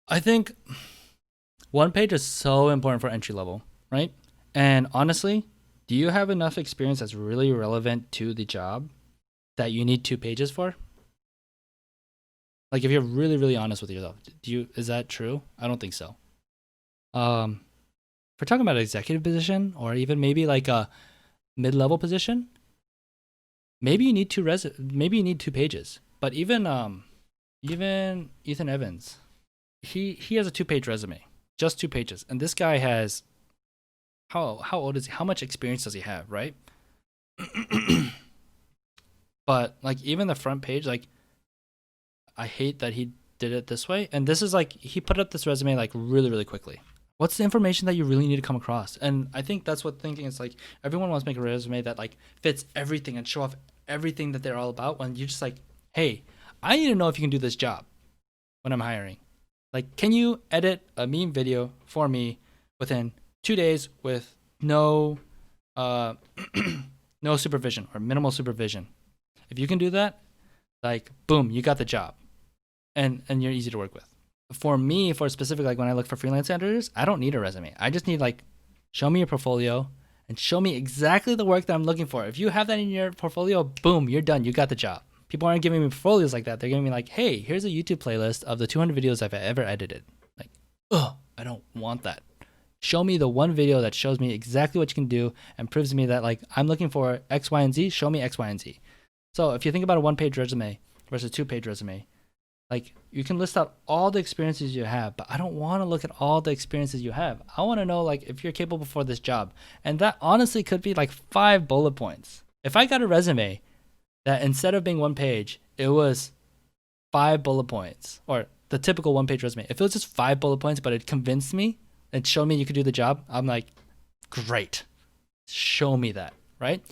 I think one page is so important for entry level, right? And honestly, do you have enough experience that's really relevant to the job that you need 2 pages for? Like if you're really, really honest with yourself, do you is that true? I don't think so. Um, if we're talking about an executive position or even maybe like a mid-level position, maybe you need 2 pages. But even Ethan Evans, he has a 2 page resume, just 2 pages, and this guy has how old is he? How much experience does he have, right? But like even the front page, like I hate that he did it this way. And this is like he put up this resume like really, really quickly. What's the information that you really need to come across? And I think that's what thinking is like everyone wants to make a resume that like fits everything and show off everything that they're all about when you're just like, hey, I need to know if you can do this job when I'm hiring. Like, can you edit a meme video for me within 2 days with no uh no supervision or minimal supervision? If you can do that, like boom, you got the job. And you're easy to work with. For me, for specific, like when I look for freelance editors, I don't need a resume. I just need like show me your portfolio and show me exactly the work that I'm looking for. If you have that in your portfolio, boom, you're done. You got the job. People aren't giving me portfolios like that. They're giving me like, hey, here's a YouTube playlist of the 200 videos I've ever edited. Like, oh, I don't want that. Show me the one video that shows me exactly what you can do and proves to me that like I'm looking for X, Y, and Z. Show me X, Y, and Z. So if you think about a 1 page resume versus 2 page resume, like you can list out all the experiences you have, but I don't want to look at all the experiences you have. I want to know like if you're capable for this job. And that honestly could be like 5 bullet points. If I got a resume that instead of being 1 page, it was 5 bullet points or the typical 1 page resume. If it was just 5 bullet points, but it convinced me and showed me you could do the job, I'm like, great. Show me that, right?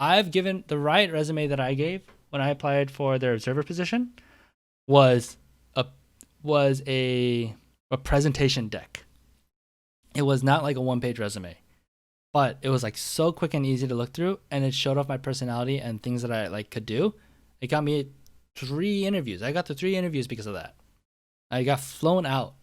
I've given the Riot resume that I gave when I applied for their observer position was a was a presentation deck. It was not like a 1 page resume, but it was like so quick and easy to look through, and it showed off my personality and things that I like could do. It got me 3 interviews. I got the 3 interviews because of that. I got flown out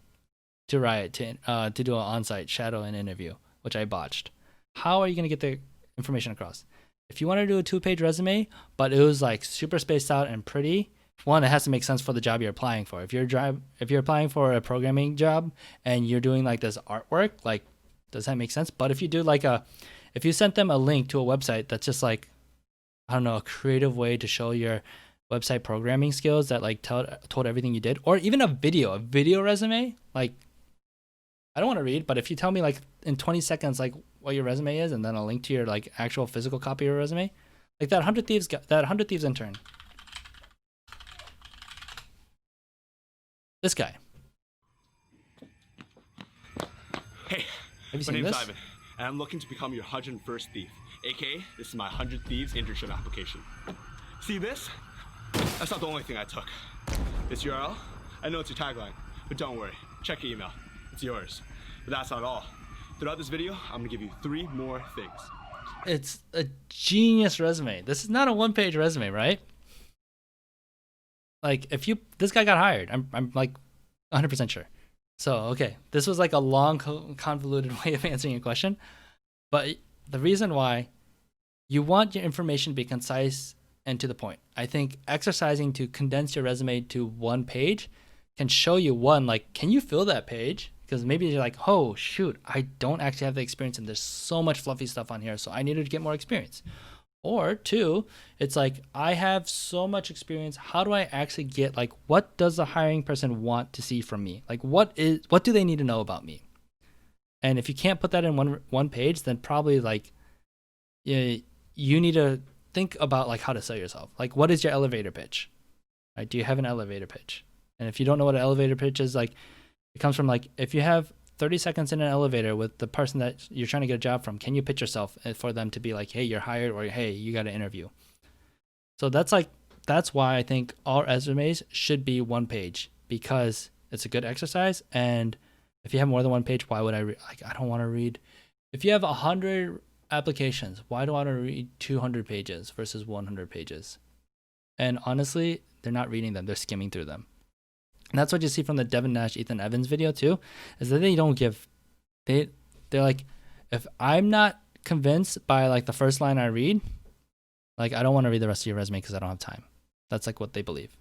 to Riot to do an on-site shadow and interview, which I botched. How are you gonna get the information across? If you want to do a 2 page resume, but it was like super spaced out and pretty, one, it has to make sense for the job you're applying for. If you're applying for a programming job and you're doing like this artwork, like does that make sense? But if you do like if you sent them a link to a website that's just like I don't know, a creative way to show your website programming skills that like told everything you did, or even a video resume, like I don't want to read, but if you tell me like in 20 seconds like what your resume is and then a link to your like actual physical copy of your resume, like that 100 thieves intern, this guy. Hey, Have you my seen name's this? Ivan, and I'm looking to become your 101st thief. AKA, this is my 100 Thieves internship application. See this? That's not the only thing I took. This URL, I know it's your tagline, but don't worry, check your email. It's yours. But that's not all. Throughout this video, I'm gonna give you 3 more things. It's a genius resume. This is not a 1 page resume, right? Like if you this guy got hired, I'm like 100% sure. So okay, this was like a long convoluted way of answering your question, but the reason why you want your information to be concise and to the point. I think exercising to condense your resume to 1 page can show you one, like, can you fill that page? Because maybe you're like, oh shoot, I don't actually have the experience and there's so much fluffy stuff on here, so I needed to get more experience. Or two, it's like I have so much experience. How do I actually get like what does the hiring person want to see from me? Like what do they need to know about me? And if you can't put that in one page, then probably like you need to think about like how to sell yourself. Like what is your elevator pitch? Right? Do you have an elevator pitch? And if you don't know what an elevator pitch is, like it comes from like if you have 30 seconds in an elevator with the person that you're trying to get a job from, can you pitch yourself for them to be like, hey, you're hired, or hey, you got an interview? So that's why I think all resumes should be 1 page because it's a good exercise. And if you have more than 1 page, why would like I don't want to read. If you have 100 applications, why do I want to read 200 pages versus 100 pages? And honestly, they're not reading them; they're skimming through them. And that's what you see from the Devin Nash, Ethan Evans video too, is that they don't give, they're like, if I'm not convinced by like the first line I read, like I don't want to read the rest of your resume because I don't have time. That's like what they believe.